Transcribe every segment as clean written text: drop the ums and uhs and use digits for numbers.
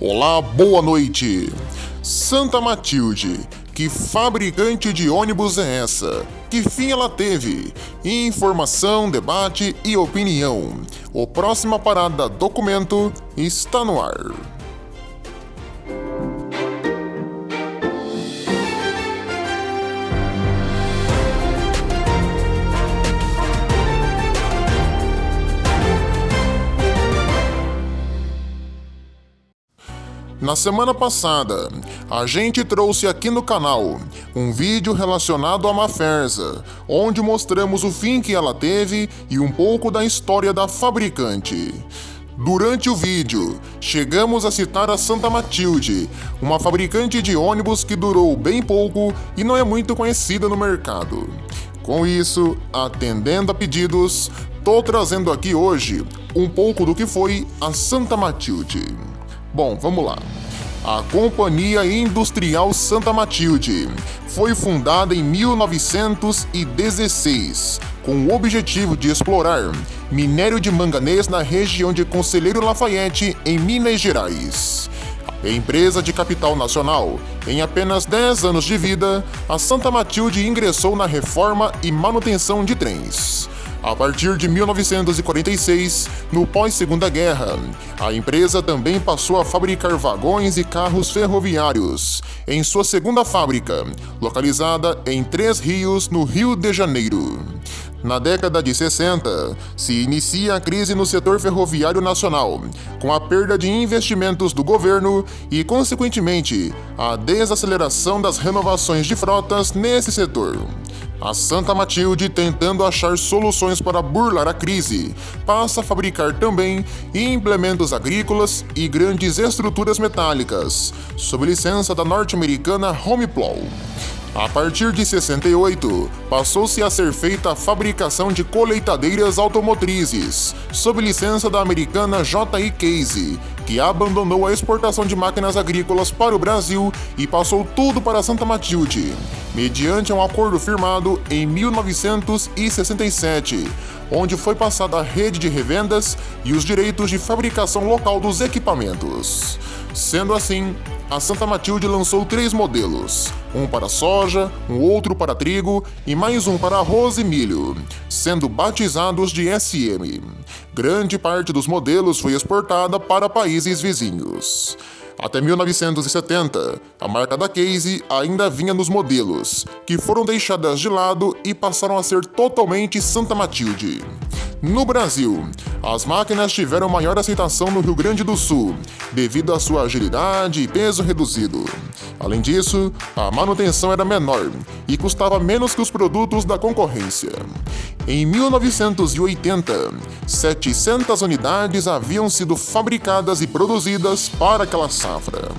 Olá, boa noite. Santa Matilde, que fabricante de ônibus é essa? Que fim ela teve? Informação, debate e opinião. O Próxima Parada Documento está no ar. Na semana passada, a gente trouxe aqui no canal um vídeo relacionado à Mafersa, onde mostramos o fim que ela teve e um pouco da história da fabricante. Durante o vídeo, chegamos a citar a Santa Matilde, uma fabricante de ônibus que durou bem pouco e não é muito conhecida no mercado. Com isso, atendendo a pedidos, tô trazendo aqui hoje um pouco do que foi a Santa Matilde. Bom, vamos lá. A Companhia Industrial Santa Matilde foi fundada em 1916, com o objetivo de explorar minério de manganês na região de Conselheiro Lafayette, em Minas Gerais. Empresa de capital nacional, em apenas 10 anos de vida, a Santa Matilde ingressou na reforma e manutenção de trens. A partir de 1946, no pós-Segunda Guerra, a empresa também passou a fabricar vagões e carros ferroviários em sua segunda fábrica, localizada em Três Rios, no Rio de Janeiro. Na década de 60, se inicia a crise no setor ferroviário nacional, com a perda de investimentos do governo e, consequentemente, a desaceleração das renovações de frotas nesse setor. A Santa Matilde, tentando achar soluções para burlar a crise, passa a fabricar também implementos agrícolas e grandes estruturas metálicas, sob licença da norte-americana Homeplow. A partir de 68, passou-se a ser feita a fabricação de colheitadeiras automotrizes, sob licença da americana J.I. Case, que abandonou a exportação de máquinas agrícolas para o Brasil e passou tudo para Santa Matilde, mediante um acordo firmado em 1967, onde foi passada a rede de revendas e os direitos de fabricação local dos equipamentos. Sendo assim, a Santa Matilde lançou 3 modelos, um para soja, um outro para trigo e mais um para arroz e milho, sendo batizados de SM. Grande parte dos modelos foi exportada para países vizinhos. Até 1970, a marca da Case ainda vinha nos modelos, que foram deixadas de lado e passaram a ser totalmente Santa Matilde. No Brasil, as máquinas tiveram maior aceitação no Rio Grande do Sul, devido à sua agilidade e peso reduzido. Além disso, a manutenção era menor e custava menos que os produtos da concorrência. Em 1980, 700 unidades haviam sido fabricadas e produzidas para aquela safra.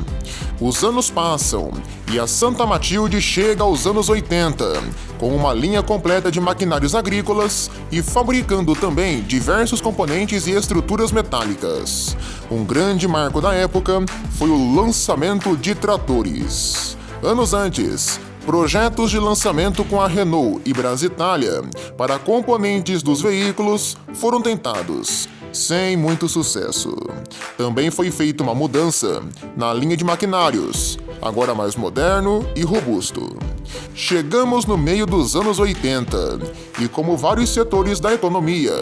Os anos passam e a Santa Matilde chega aos anos 80, com uma linha completa de maquinários agrícolas e fabricando também diversos componentes e estruturas metálicas. Um grande marco da época foi o lançamento de tratores. Anos antes, projetos de lançamento com a Renault e Brasítalia para componentes dos veículos foram tentados, sem muito sucesso. Também foi feita uma mudança na linha de maquinários, agora mais moderno e robusto. Chegamos no meio dos anos 80 e, como vários setores da economia,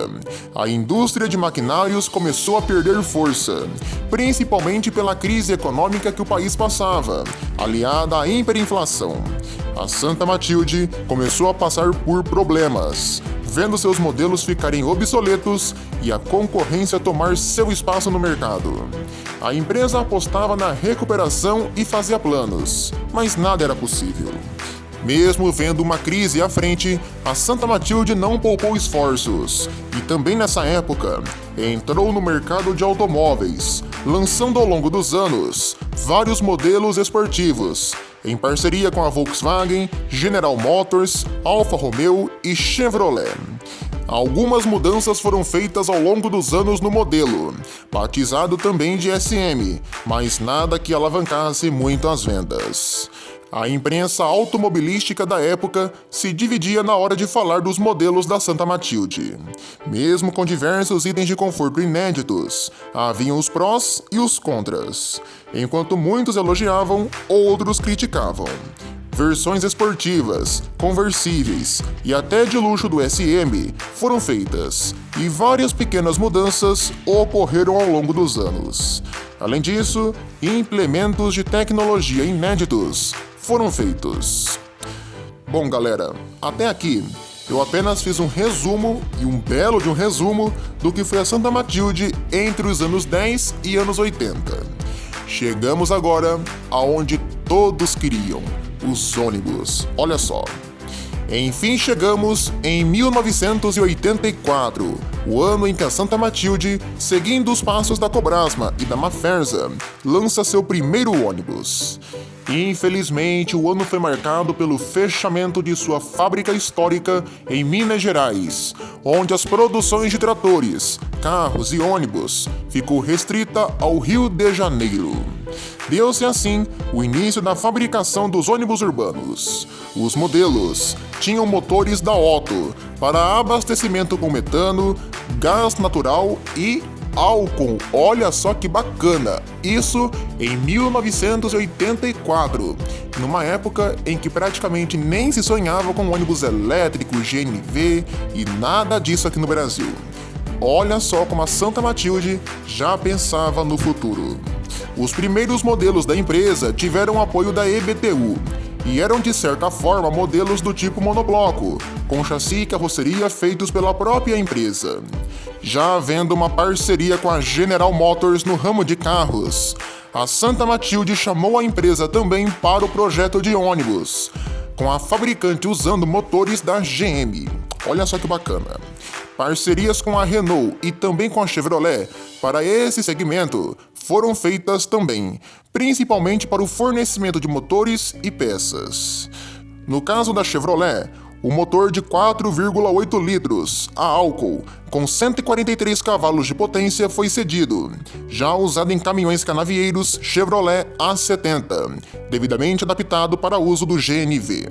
a indústria de maquinários começou a perder força, principalmente pela crise econômica que o país passava, aliada à hiperinflação. A Santa Matilde começou a passar por problemas, vendo seus modelos ficarem obsoletos e a concorrência tomar seu espaço no mercado. A empresa apostava na recuperação e fazia planos, mas nada era possível. Mesmo vendo uma crise à frente, a Santa Matilde não poupou esforços e também nessa época entrou no mercado de automóveis, lançando ao longo dos anos vários modelos esportivos, em parceria com a Volkswagen, General Motors, Alfa Romeo e Chevrolet. Algumas mudanças foram feitas ao longo dos anos no modelo, batizado também de SM, mas nada que alavancasse muito as vendas. A imprensa automobilística da época se dividia na hora de falar dos modelos da Santa Matilde. Mesmo com diversos itens de conforto inéditos, haviam os prós e os contras. Enquanto muitos elogiavam, outros criticavam. Versões esportivas, conversíveis e até de luxo do SM foram feitas, e várias pequenas mudanças ocorreram ao longo dos anos. Além disso, implementos de tecnologia inéditos foram feitos. Bom, galera, até aqui eu apenas fiz um resumo, e um belo de um resumo, do que foi a Santa Matilde entre os anos 10 e anos 80. Chegamos agora aonde todos queriam, os ônibus. Olha só. Enfim, chegamos em 1984, o ano em que a Santa Matilde, seguindo os passos da Cobrasma e da Mafferza, lança seu primeiro ônibus. Infelizmente, o ano foi marcado pelo fechamento de sua fábrica histórica em Minas Gerais, onde as produções de tratores, carros e ônibus ficou restrita ao Rio de Janeiro. Deu-se assim o início da fabricação dos ônibus urbanos. Os modelos tinham motores da Otto para abastecimento com metano, gás natural e álcool. Olha só que bacana! Isso em 1984, numa época em que praticamente nem se sonhava com ônibus elétrico, GNV e nada disso aqui no Brasil. Olha só como a Santa Matilde já pensava no futuro. Os primeiros modelos da empresa tiveram apoio da EBTU e eram de certa forma modelos do tipo monobloco, com chassi e carroceria feitos pela própria empresa. Já havendo uma parceria com a General Motors no ramo de carros, a Santa Matilde chamou a empresa também para o projeto de ônibus, com a fabricante usando motores da GM. Olha só que bacana. Parcerias com a Renault e também com a Chevrolet para esse segmento foram feitas também, principalmente para o fornecimento de motores e peças. No caso da Chevrolet, o motor de 4,8 litros a álcool, com 143 cavalos de potência, foi cedido, já usado em caminhões canavieiros Chevrolet A70, devidamente adaptado para uso do GNV.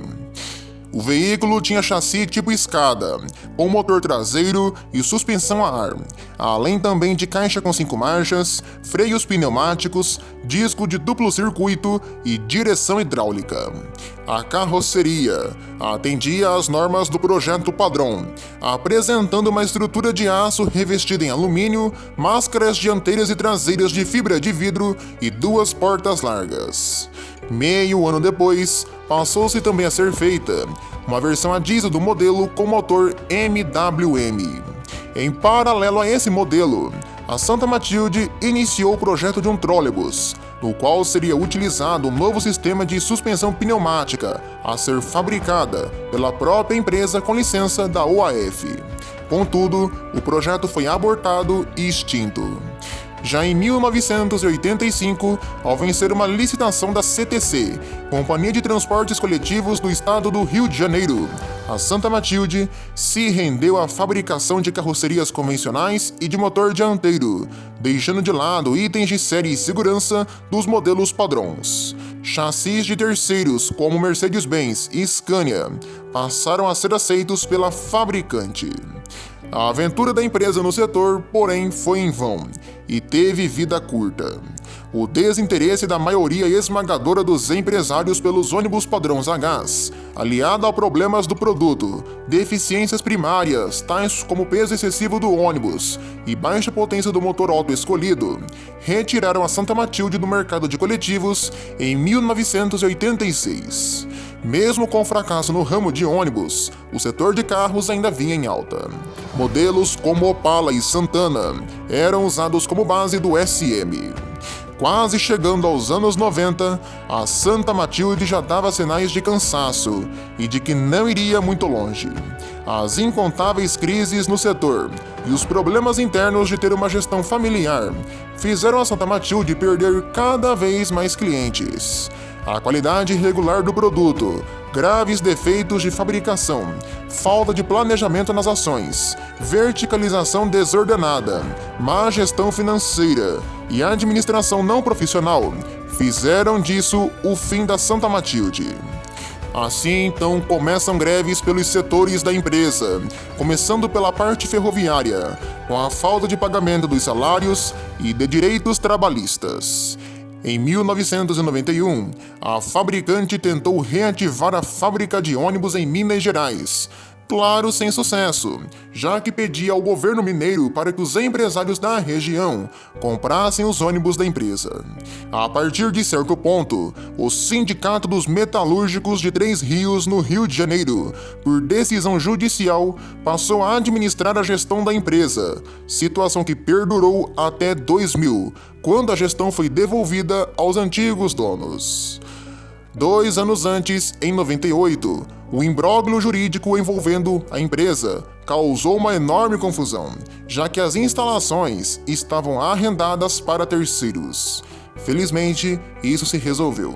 O veículo tinha chassi tipo escada, com motor traseiro e suspensão a ar, além também de caixa com 5 marchas, freios pneumáticos, disco de duplo circuito e direção hidráulica. A carroceria atendia às normas do projeto padrão, apresentando uma estrutura de aço revestida em alumínio, máscaras dianteiras e traseiras de fibra de vidro e 2 portas largas. Meio ano depois, passou-se também a ser feita uma versão a diesel do modelo com motor MWM. Em paralelo a esse modelo, a Santa Matilde iniciou o projeto de um trólebus, no qual seria utilizado um novo sistema de suspensão pneumática a ser fabricada pela própria empresa com licença da OAF. Contudo, o projeto foi abortado e extinto. Já em 1985, ao vencer uma licitação da CTC, Companhia de Transportes Coletivos do Estado do Rio de Janeiro, a Santa Matilde se rendeu à fabricação de carrocerias convencionais e de motor dianteiro, deixando de lado itens de série e segurança dos modelos padrões. Chassis de terceiros, como Mercedes-Benz e Scania, passaram a ser aceitos pela fabricante. A aventura da empresa no setor, porém, foi em vão e teve vida curta. O desinteresse da maioria esmagadora dos empresários pelos ônibus padrões a gás, aliado a problemas do produto, deficiências primárias, tais como o peso excessivo do ônibus e baixa potência do motor Otto escolhido, retiraram a Santa Matilde do mercado de coletivos em 1986. Mesmo com o fracasso no ramo de ônibus, o setor de carros ainda vinha em alta. Modelos como Opala e Santana eram usados como base do SM. Quase chegando aos anos 90, a Santa Matilde já dava sinais de cansaço e de que não iria muito longe. As incontáveis crises no setor e os problemas internos de ter uma gestão familiar fizeram a Santa Matilde perder cada vez mais clientes. A qualidade irregular do produto, graves defeitos de fabricação, falta de planejamento nas ações, verticalização desordenada, má gestão financeira e administração não profissional fizeram disso o fim da Santa Matilde. Assim, então, começam greves pelos setores da empresa, começando pela parte ferroviária, com a falta de pagamento dos salários e de direitos trabalhistas. Em 1991, a fabricante tentou reativar a fábrica de ônibus em Minas Gerais. Claro, sem sucesso, já que pedia ao governo mineiro para que os empresários da região comprassem os ônibus da empresa. A partir de certo ponto, o Sindicato dos Metalúrgicos de Três Rios, no Rio de Janeiro, por decisão judicial, passou a administrar a gestão da empresa, situação que perdurou até 2000, quando a gestão foi devolvida aos antigos donos. 2 anos antes, em 98, o imbróglio jurídico envolvendo a empresa causou uma enorme confusão, já que as instalações estavam arrendadas para terceiros. Felizmente, isso se resolveu.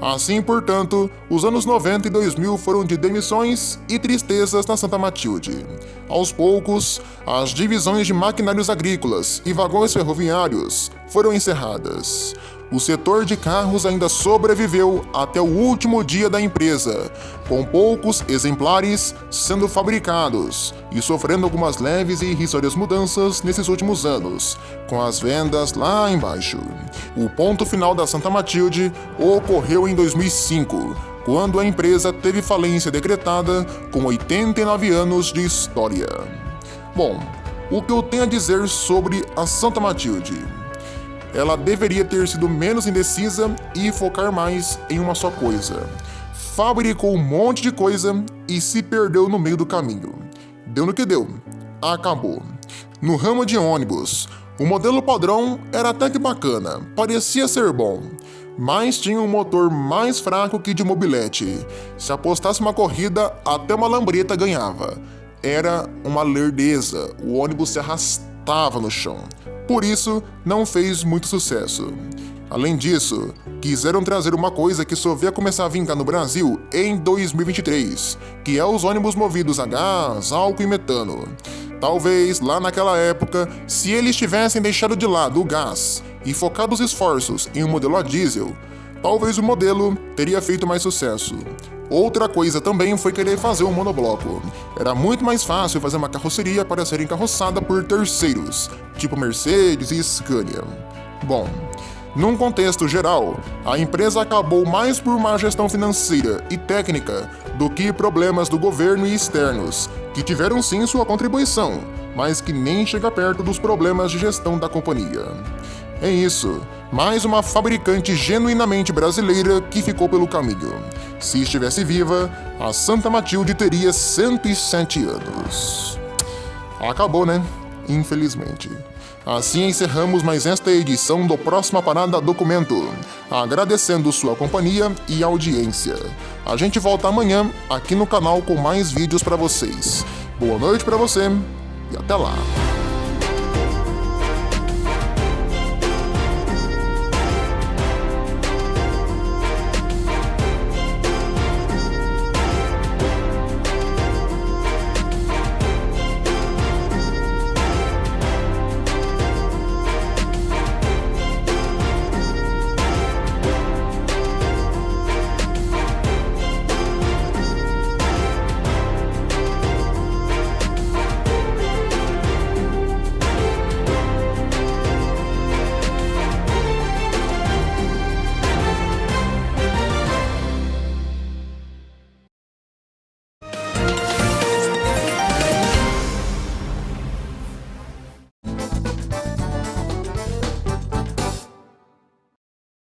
Assim, portanto, os anos 90 e 2000 foram de demissões e tristezas na Santa Matilde. Aos poucos, as divisões de maquinários agrícolas e vagões ferroviários foram encerradas. O setor de carros ainda sobreviveu até o último dia da empresa, com poucos exemplares sendo fabricados e sofrendo algumas leves e irrisórias mudanças nesses últimos anos, com as vendas lá embaixo. O ponto final da Santa Matilde ocorreu em 2005, quando a empresa teve falência decretada com 89 anos de história. Bom, o que eu tenho a dizer sobre a Santa Matilde? Ela deveria ter sido menos indecisa e focar mais em uma só coisa. Fabricou um monte de coisa e se perdeu no meio do caminho. Deu no que deu. Acabou. No ramo de ônibus, o modelo padrão era até que bacana, parecia ser bom, mas tinha um motor mais fraco que de mobilete. Se apostasse uma corrida, até uma lambreta ganhava. Era uma lerdeza, o ônibus se arrastava no chão. Por isso, não fez muito sucesso. Além disso, quiseram trazer uma coisa que só veio começar a vingar no Brasil em 2023, que é os ônibus movidos a gás, álcool e metano. Talvez, lá naquela época, se eles tivessem deixado de lado o gás e focado os esforços em um modelo a diesel, talvez o modelo teria feito mais sucesso. Outra coisa também foi querer fazer um monobloco. Era muito mais fácil fazer uma carroceria para ser encarroçada por terceiros, tipo Mercedes e Scania. Bom, num contexto geral, a empresa acabou mais por má gestão financeira e técnica do que problemas do governo e externos, que tiveram sim sua contribuição, mas que nem chega perto dos problemas de gestão da companhia. É isso, mais uma fabricante genuinamente brasileira que ficou pelo caminho. Se estivesse viva, a Santa Matilde teria 107 anos. Acabou, né? Infelizmente. Assim encerramos mais esta edição do Próxima Parada Documento, agradecendo sua companhia e audiência. A gente volta amanhã aqui no canal com mais vídeos para vocês. Boa noite para você e até lá!